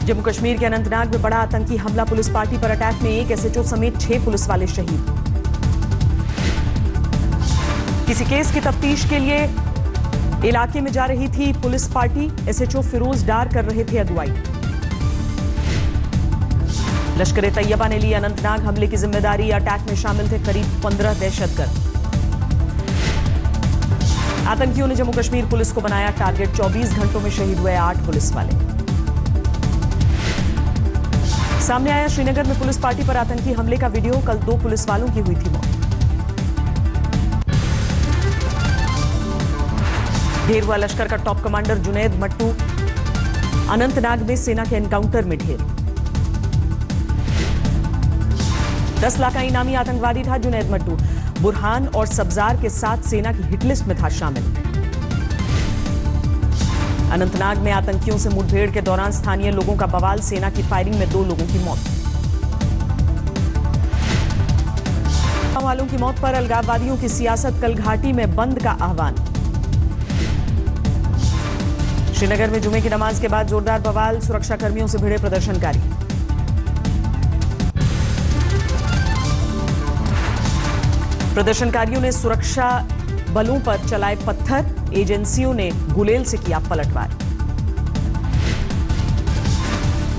जम्मू कश्मीर के अनंतनाग में बड़ा आतंकी हमला, पुलिस पार्टी पर अटैक में एक एसएचओ समेत 6 पुलिस वाले शहीद। किसी केस की तफ्तीश के लिए इलाके में जा रही थी पुलिस पार्टी, एसएचओ फिरोज डार कर रहे थे अगुवाई। लश्कर ए तैयबा ने ली अनंतनाग हमले की जिम्मेदारी, अटैक में शामिल थे करीब 15 दहशतगर्द। आतंकियों ने जम्मू कश्मीर पुलिस को बनाया टारगेट, 24 घंटों में शहीद हुए 8 पुलिस वाले। सामने आया श्रीनगर में पुलिस पार्टी पर आतंकी हमले का वीडियो, कल 2 पुलिस वालों की हुई थी मौत। ढेर हुआ लश्कर का टॉप कमांडर जुनैद मट्टू, अनंतनाग में सेना के एनकाउंटर में ढेर। 10 लाख का इनामी आतंकवादी था जुनैद मट्टू, बुरहान और सब्जार के साथ सेना की हिटलिस्ट में था शामिल। अनंतनाग में आतंकियों से मुठभेड़ के दौरान स्थानीय लोगों का बवाल, सेना की फायरिंग में 2 लोगों की मौत। वालों की मौत पर अलगाववादियों की सियासत, कल घाटी में बंद का आह्वान। श्रीनगर में जुमे की नमाज के बाद जोरदार बवाल, सुरक्षाकर्मियों से भिड़े प्रदर्शनकारी। प्रदर्शनकारियों ने सुरक्षा बलों पर चलाए पत्थर, एजेंसियों ने गुलेल से किया पलटवार।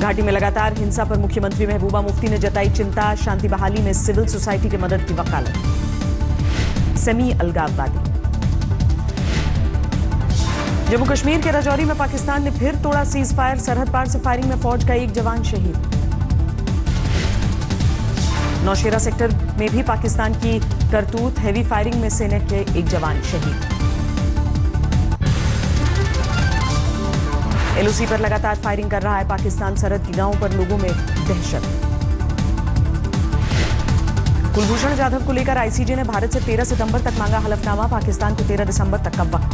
घाटी में लगातार हिंसा पर मुख्यमंत्री महबूबा मुफ्ती ने जताई चिंता, शांति बहाली में सिविल सोसाइटी की मदद की वकालत। सेमी अलगाववादी। जम्मू कश्मीर के राजौरी में पाकिस्तान ने फिर तोड़ा सीज फायर, सरहद पार से फायरिंग में फौज का 1 जवान शहीद। नौशेरा सेक्टर में भी पाकिस्तान की करतूत, हैवी फायरिंग में सेना के 1 जवान शहीद। एलओसी पर लगातार फायरिंग कर रहा है पाकिस्तान, सरहद की गांवों पर लोगों में दहशत। कुलभूषण जाधव को लेकर आईसीजे ने भारत से 13 सितंबर तक मांगा हलफनामा, पाकिस्तान को 13 दिसंबर तक का वक्त।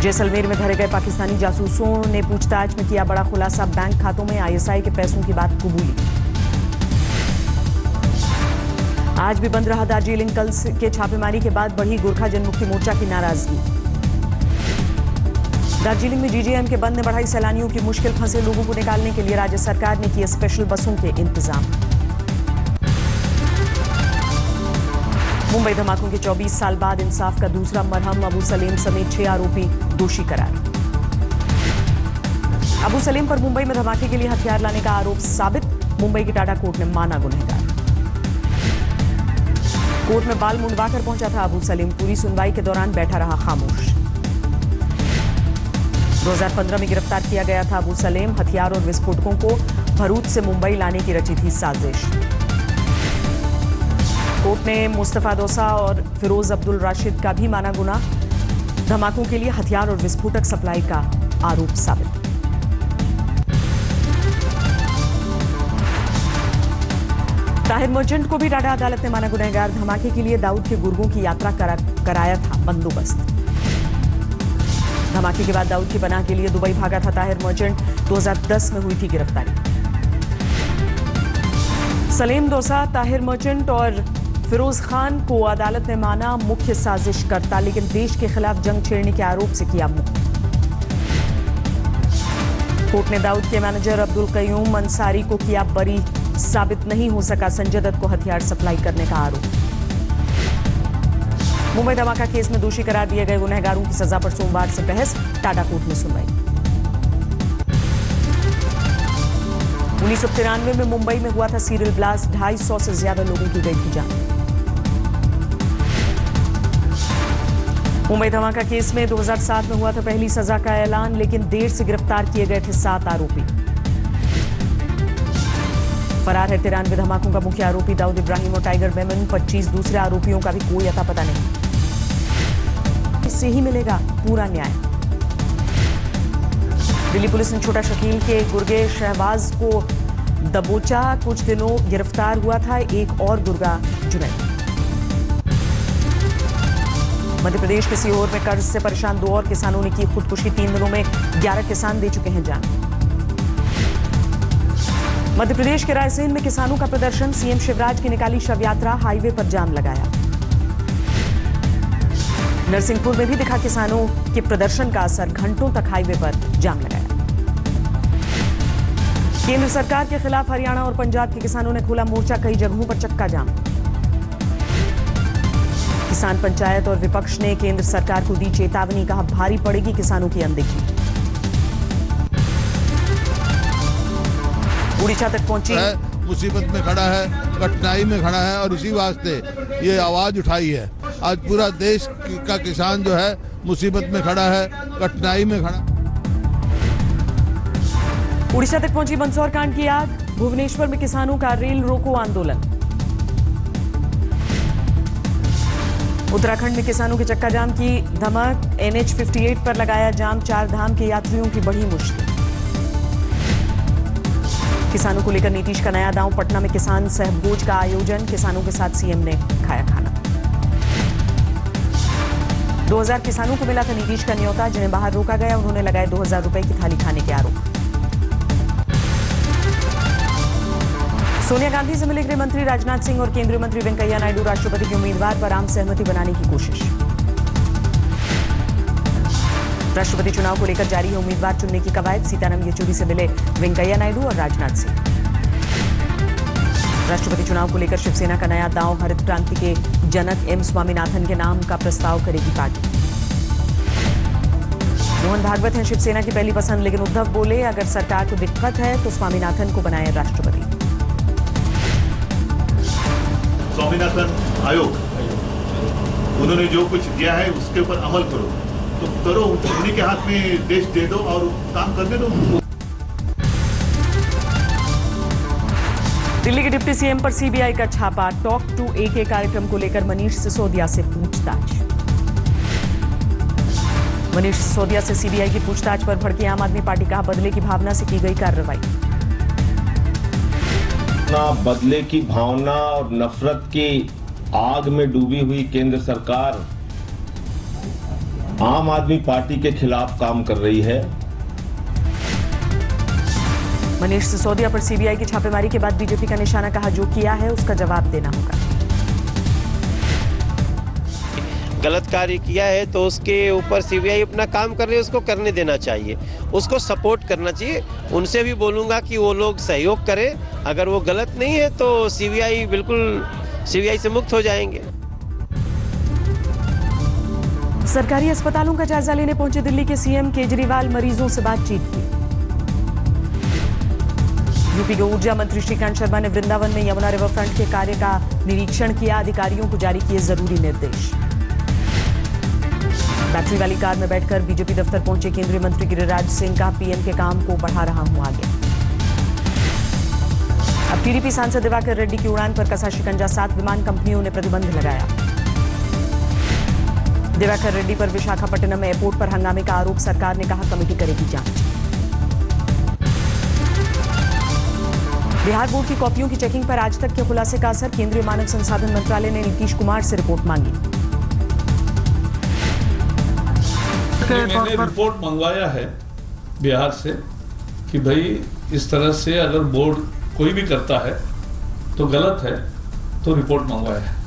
जैसलमेर में धरे गए पाकिस्तानी जासूसों ने पूछताछ में किया बड़ा खुलासा, बैंक खातों में आईएसआई के पैसों की बात कबूली। आज भी बंद रहा दार्जिलिंग, कल के छापेमारी के बाद बढ़ी गोरखा जनमुक्ति मोर्चा की नाराजगी। दार्जिलिंग में जीजेएम के बंद ने बढ़ाई सैलानियों की मुश्किल, फंसे लोगों को निकालने के लिए राज्य सरकार ने किए स्पेशल बसों के इंतजाम। मुंबई धमाकों के 24 साल बाद इंसाफ का दूसरा मरहम, अबू सलीम समेत 6 आरोपी दोषी करार। अबू सलीम पर मुंबई में धमाके के लिए हथियार लाने का आरोप साबित, मुंबई की टाडा कोर्ट ने माना गुनहगार। कोर्ट में बाल मुंडवाकर पहुंचा था अबू सलीम, पूरी सुनवाई के दौरान बैठा रहा खामोश। 2015 में गिरफ्तार किया गया था अबू सलीम, हथियार और विस्फोटकों को भरूच से मुंबई लाने की रची थी साजिश। कोर्ट ने मुस्तफा दोसा और फिरोज अब्दुल राशिद का भी माना गुनाह, धमाकों के लिए हथियार और विस्फोटक सप्लाई का आरोप साबित। ताहिर मर्चेंट को भी टाडा अदालत ने माना गुनहगार, धमाके के लिए दाऊद के गुर्गों की यात्रा कराया था बंदोबस्त। धमाके के बाद दाऊद की पनाह के लिए दुबई भागा था ताहिर मर्चेंट, 2010 में हुई थी गिरफ्तारी। सलीम दोसा, ताहिर मर्चेंट और फिरोज खान को अदालत ने माना मुख्य साजिशकर्ता, लेकिन देश के खिलाफ जंग छेड़ने के आरोप से किया मुक्त। कोर्ट ने दाऊद के मैनेजर अब्दुल कयूम अंसारी को किया बरी, साबित नहीं हो सका संजय दत्त को हथियार सप्लाई करने का आरोप। मुंबई धमाका केस में दोषी करार दिए गए गुनहगारों की सजा पर सोमवार से बहस, टाडा कोर्ट में सुनवाई। 1993 में मुंबई में हुआ था सीरियल ब्लास्ट, 250 से ज्यादा लोगों की गई थी जान। मुंबई धमाका केस में 2007 में हुआ था पहली सजा का ऐलान, लेकिन देर से गिरफ्तार किए गए थे 7 आरोपी। फरार है 93 धमाकों का मुख्य आरोपी दाऊद इब्राहिम और टाइगर मेमन, 25 दूसरे आरोपियों का भी कोई अता पता नहीं। इससे ही मिलेगा पूरा न्याय। दिल्ली पुलिस ने छोटा शकील के गुर्गे शहबाज को दबोचा, कुछ दिनों गिरफ्तार हुआ था एक और गुर्गा जुनैद। मध्य प्रदेश के सीहोर में कर्ज से परेशान 2 और किसानों ने की खुदकुशी, 3 दिनों में 11 किसान दे चुके हैं जान। मध्य प्रदेश के रायसेन में किसानों का प्रदर्शन, सीएम शिवराज की निकाली शव यात्रा, हाईवे पर जाम लगाया। नरसिंहपुर में भी दिखा किसानों के प्रदर्शन का असर, घंटों तक हाईवे पर जाम लगाया। केंद्र सरकार के खिलाफ हरियाणा और पंजाब के किसानों ने खोला मोर्चा, कई जगहों पर चक्का जाम। किसान पंचायत और विपक्ष ने केंद्र सरकार को दी चेतावनी, कहा भारी पड़ेगी किसानों की अनदेखी। उड़ीसा तक पहुंची मुसीबत में खड़ा है, कठिनाई में खड़ा है और इसी वास्ते ये आवाज उठाई है। आज पूरा देश का किसान जो है मुसीबत में खड़ा है, कठिनाई में खड़ा। उड़ीसा तक पहुंची मंदसौर कांड की आग, भुवनेश्वर में किसानों का रेल रोको आंदोलन। उत्तराखंड में किसानों के चक्का जाम की धमक, NH 58 पर लगाया जाम, 4 धाम के यात्रियों की बढ़ी मुश्किल। किसानों को लेकर नीतीश का नया दांव, पटना में किसान सहभोज का आयोजन, किसानों के साथ सीएम ने खाया खाना। 2000 किसानों को मिला था नीतीश का न्योता, जिन्हें बाहर रोका गया, उन्होंने लगाए 2000 रुपए की थाली खाने के आरोप। सोनिया गांधी से मिले गृह मंत्री राजनाथ सिंह और केंद्रीय मंत्री वेंकैया नायडू, राष्ट्रपति के उम्मीदवार पर आम सहमति बनाने की कोशिश। राष्ट्रपति चुनाव को लेकर जारी है उम्मीदवार चुनने की कवायद, सीताराम येचुरी से मिले वेंकैया नायडू और राजनाथ सिंह। राष्ट्रपति चुनाव को लेकर शिवसेना का नया दांव, हरित क्रांति के जनक M स्वामीनाथन के नाम का प्रस्ताव करेगी पार्टी। मोहन भागवत हैं शिवसेना की पहली पसंद, लेकिन उद्धव बोले अगर सरकार को दिक्कत है तो स्वामीनाथन को बनाए राष्ट्रपति। स्वामीनाथन आयोग उन्होंने जो कुछ दिया है उसके ऊपर अमल करो, तो करो, उन्हीं के हाथ में देश दे दो और काम करने दो। दिल्ली के डिप्टी सीएम पर सीबीआई का छापा, टॉक टू AK कार्यक्रम को लेकर मनीष सिसोदिया से पूछताछ। मनीष सिसोदिया से सीबीआई की पूछताछ पर भड़की आम आदमी पार्टी, कहा बदले की भावना से की गई कार्रवाई। बदले की भावना और नफरत की आग में डूबी हुई केंद्र सरकार आम आदमी पार्टी के खिलाफ काम कर रही है। मनीष सिसोदिया पर सीबीआई की छापेमारी के बाद बीजेपी का निशाना, कहा जो किया है उसका जवाब देना होगा। गलत कार्य किया है तो उसके ऊपर सीबीआई अपना काम कर रही है, उसको करने देना चाहिए, उसको सपोर्ट करना चाहिए। उनसे भी बोलूंगा कि वो लोग सहयोग करें, अगर वो गलत नहीं है तो सीबीआई बिल्कुल सीबीआई से मुक्त हो जाएंगे। सरकारी अस्पतालों का जायजा लेने पहुंचे दिल्ली के सीएम केजरीवाल, मरीजों से बातचीत की। यूपी के ऊर्जा मंत्री श्रीकांत शर्मा ने वृंदावन में यमुना रिवर फ्रंट के कार्य का निरीक्षण किया, अधिकारियों को जारी किए जरूरी निर्देश। बैटरी वाली कार में बैठकर बीजेपी दफ्तर पहुंचे केंद्रीय मंत्री गिरिराज सिंह, का पीएम के काम को बढ़ा रहा हूं आगे। अब टीडीपी सांसद दिवाकर रेड्डी की उड़ान पर कसा शिकंजा, 7 विमान कंपनियों ने प्रतिबंध लगाया। दिवाकर रेड्डी पर विशाखापट्टनम एयरपोर्ट पर हंगामे का आरोप, सरकार ने कहा कमेटी करेगी जांच। बिहार बोर्ड की कॉपियों की चेकिंग पर आज तक के खुलासे का असर, केंद्रीय मानव संसाधन मंत्रालय ने नीतीश कुमार से रिपोर्ट मांगी। मैंने रिपोर्ट मंगवाया है बिहार से कि भाई इस तरह से अगर बोर्ड कोई भी करता है तो गलत है, तो रिपोर्ट मंगवाया है।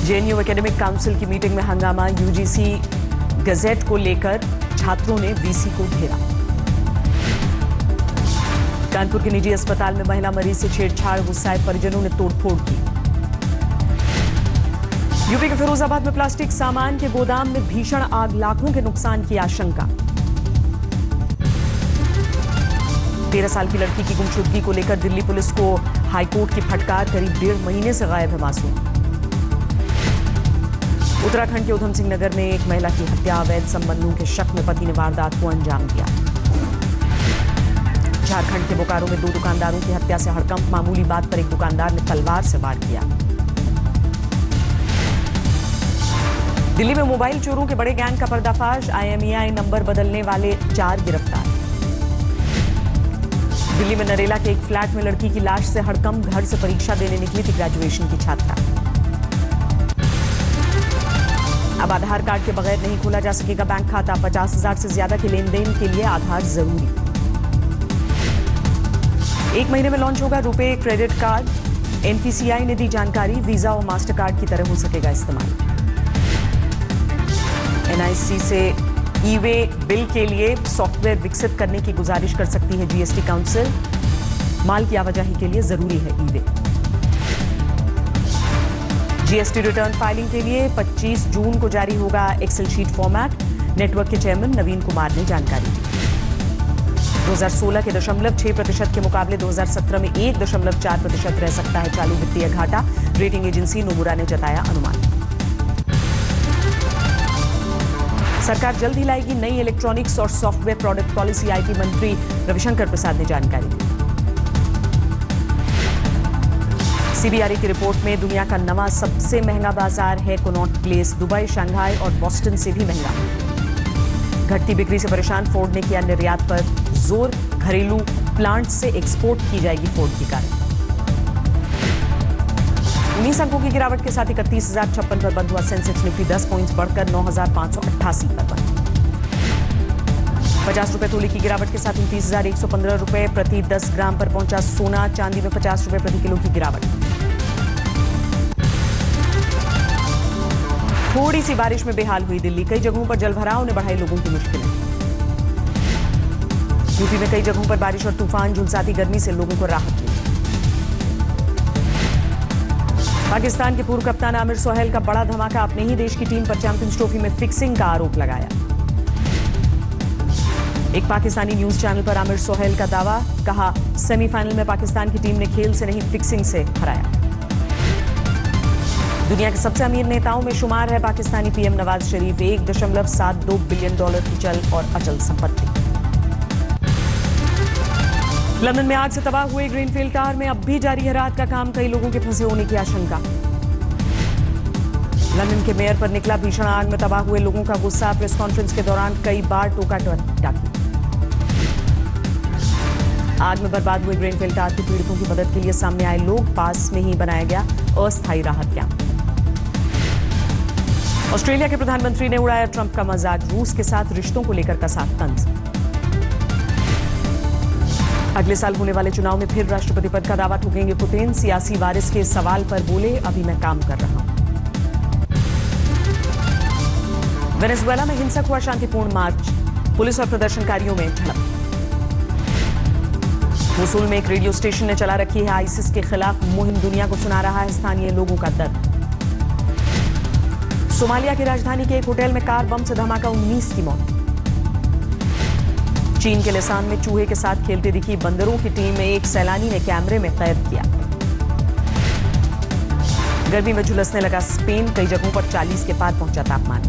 जेएनयू एकेडमिक काउंसिल की मीटिंग में हंगामा, यूजीसी गजेट को लेकर छात्रों ने वीसी को घेरा। कानपुर के निजी अस्पताल में महिला मरीज से छेड़छाड़, गुस्साए परिजनों ने तोड़फोड़ की। यूपी के फिरोजाबाद में प्लास्टिक सामान के गोदाम में भीषण आग, लाखों के नुकसान की आशंका। 13 साल की लड़की की गुमशुदगी को लेकर दिल्ली पुलिस को हाईकोर्ट की फटकार, करीब 1.5 महीने से गायब है मासूम। उत्तराखंड के उधम सिंह नगर में एक महिला की हत्या, अवैध संबंधों के शक में पति ने वारदात को अंजाम दिया। झारखंड के बोकारो में 2 दुकानदारों की हत्या से हड़कंप, मामूली बात पर एक दुकानदार ने तलवार से वार किया। दिल्ली में मोबाइल चोरों के बड़े गैंग का पर्दाफाश, IMEI नंबर बदलने वाले 4 गिरफ्तार। दिल्ली में नरेला के एक फ्लैट में लड़की की लाश से हड़कंप, घर से परीक्षा देने निकली थी ग्रेजुएशन की छात्रा। अब आधार कार्ड के बगैर नहीं खोला जा सकेगा बैंक खाता, 50,000 से ज्यादा के लेन देन के लिए आधार जरूरी। 1 महीने में लॉन्च होगा रुपे क्रेडिट कार्ड, NPCI ने दी जानकारी, वीजा और मास्टर कार्ड की तरह हो सकेगा इस्तेमाल। NIC से ई-वे बिल के लिए सॉफ्टवेयर विकसित करने की गुजारिश कर सकती है जीएसटी काउंसिल। माल की आवाजाही के लिए जरूरी है ई-वे। जीएसटी रिटर्न फाइलिंग के लिए 25 जून को जारी होगा एक्सेल शीट फॉर्मेट। नेटवर्क के चेयरमैन नवीन कुमार ने जानकारी दी। 2016 के 0.6% के मुकाबले 2017 में 1.4% रह सकता है चालू वित्तीय घाटा। रेटिंग एजेंसी नोमुरा ने जताया अनुमान। सरकार जल्द ही लाएगी नई इलेक्ट्रॉनिक्स और सॉफ्टवेयर प्रोडक्ट पॉलिसी। आईटी मंत्री रविशंकर प्रसाद ने जानकारी दी। सीबीआरई की रिपोर्ट में दुनिया का नवा सबसे महंगा बाजार है कनॉट प्लेस। दुबई, शंघाई और बोस्टन से भी महंगा। घटती बिक्री से परेशान फोर्ड ने किया निर्यात पर जोर। घरेलू प्लांट से एक्सपोर्ट की जाएगी फोर्ड की कारें। 19 अंकों की गिरावट के साथ 31,056 पर बंद हुआ सेंसेक्स। निफ्टी 10 पॉइंट्स बढ़कर 9,588 पर बंद। 50 रुपए तोले की गिरावट के साथ 29,115 रुपए प्रति 10 ग्राम पर पहुंचा सोना। चांदी में 50 रुपए प्रति किलो की गिरावट। थोड़ी सी बारिश में बेहाल हुई दिल्ली। कई जगहों पर जलभराव ने बढ़ाई लोगों की मुश्किलें। यूपी में कई जगहों पर बारिश और तूफान झुलसाती गर्मी से लोगों को राहत मिली। पाकिस्तान के पूर्व कप्तान आमिर सोहेल का बड़ा धमाका। अपने ही देश की टीम पर चैंपियंस ट्रॉफी में फिक्सिंग का आरोप लगाया। एक पाकिस्तानी न्यूज चैनल पर आमिर सोहेल का दावा। कहा, सेमीफाइनल में पाकिस्तान की टीम ने खेल से नहीं फिक्सिंग से हराया। दुनिया के सबसे अमीर नेताओं में शुमार है Pakistani PM Nawaz Sharif. 1.72 billion dollar की चल और अचल संपत्ति। लंदन में आग से तबाह हुए ग्रीनफील्ड कार में अब भी जारी है रात का काम। कई लोगों के फंसे होने की आशंका। लंदन के मेयर पर निकला भीषण आग में तबाह हुए लोगों का गुस्सा। प्रेस कॉन्फ्रेंस के दौरान कई बार टोका टाकी। आग में बर्बाद हुए ग्रीनफील्ड कार के पीड़ितों की मदद के लिए सामने आए लोग। पास में ही बनाया गया अस्थायी राहत कैंप। ऑस्ट्रेलिया के प्रधानमंत्री ने उड़ाया ट्रंप का मजाक। रूस के साथ रिश्तों को लेकर कसा तंज। अगले साल होने वाले चुनाव में फिर राष्ट्रपति पद का दावा ठोकेंगे पुतिन। सियासी वारिस के सवाल पर बोले, अभी मैं काम कर रहा हूं। वेनेजुएला में हिंसक हुआ शांतिपूर्ण मार्च। पुलिस और प्रदर्शनकारियों में झड़प। मोसुल में एक रेडियो स्टेशन ने चला रखी है आईसिस के खिलाफ मुहिम। दुनिया को सुना रहा है स्थानीय लोगों का दर्द। सोमालिया की राजधानी के एक होटल में कार बम से धमाका, 19 की मौत। चीन के लिसान में चूहे के साथ खेलती दिखी बंदरों की टीम में एक सैलानी ने कैमरे में कैद किया। गर्मी में झुलसने लगा स्पेन। कई जगहों पर 40 के पार पहुंचा तापमान।